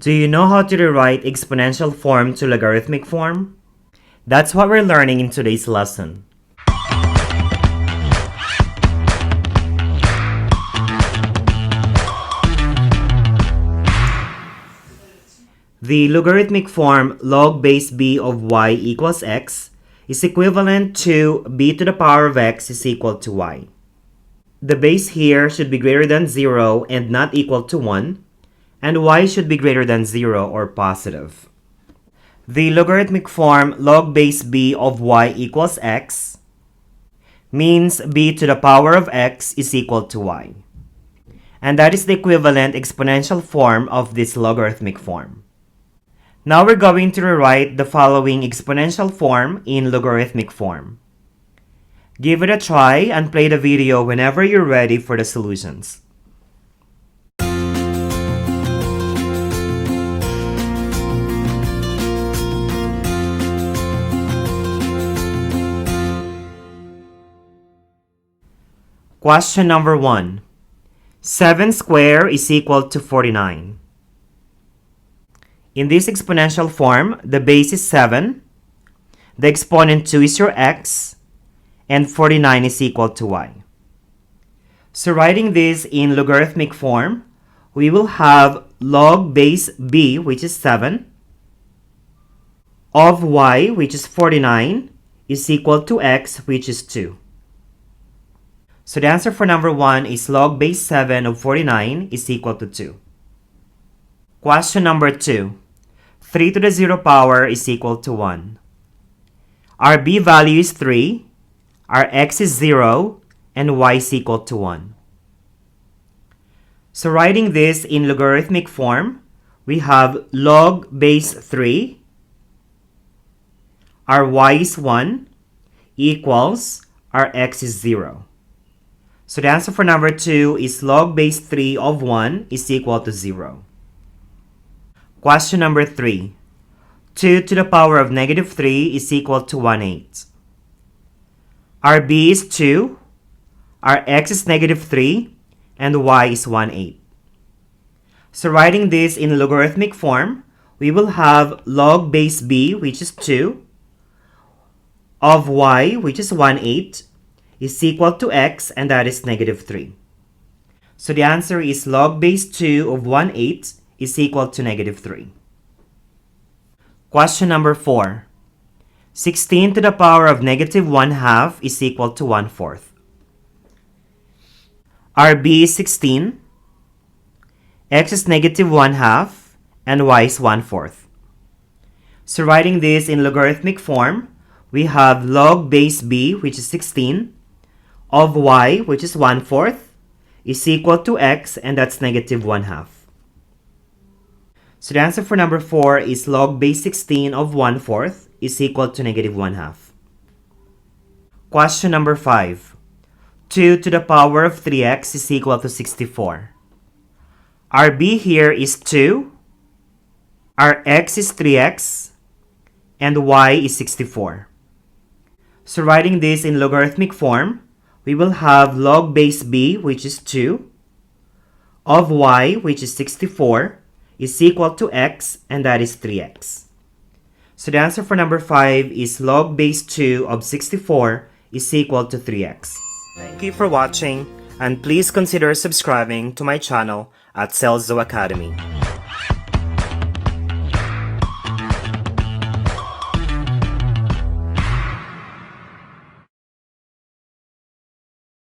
Do you know how to rewrite exponential form to logarithmic form? That's what we're learning in today's lesson. The logarithmic form log base b of y equals x is equivalent to b to the power of x is equal to y. The base here should be greater than 0 and not equal to 1, and y should be greater than 0 or positive. The logarithmic form log base b of y equals x means b to the power of x is equal to y. And that is the equivalent exponential form of this logarithmic form. Now we're going to rewrite the following exponential form in logarithmic form. Give it a try and play the video whenever you're ready for the solutions. Question number 1. 7 squared is equal to 49. In this exponential form, the base is 7, the exponent 2 is your x, and 49 is equal to y. So writing this in logarithmic form, we will have log base b, which is 7, of y, which is 49, is equal to x, which is 2. So the answer for number 1 is log base 7 of 49 is equal to 2. Question number 2. 3 to the 0 power is equal to 1. Our b value is 3, our x is 0, and y is equal to 1. So writing this in logarithmic form, we have log base 3, our y is 1, equals our x is 0. So the answer for number 2 is log base 3 of 1 is equal to 0. Question number 3. 2 to the power of negative 3 is equal to 1/8. Our b is 2, our x is negative 3, and y is 1/8. So writing this in logarithmic form, we will have log base b, which is 2, of y, which is 1/8, is equal to x, and that is negative 3. So the answer is log base 2 of 1/8 is equal to negative 3. Question number 4. 16 to the power of negative 1/2 is equal to 1/4. Our b is 16, x is negative 1/2, and y is 1/4. So writing this in logarithmic form, we have log base b, which is 16, of y, which is 1/4, is equal to x, and that's negative 1/2. So the answer for number 4 is log base 16 of 1/4 is equal to negative 1/2. Question number 5. 2 to the power of 3x is equal to 64. Our b here is 2, our x is 3x, and y is 64. So writing this in logarithmic form, we will have log base b, which is 2, of y, which is 64, is equal to x, and that is 3x. So the answer for number 5 is log base 2 of 64 is equal to 3x. Thank you for watching, and please consider subscribing to my channel at Celzo Academy.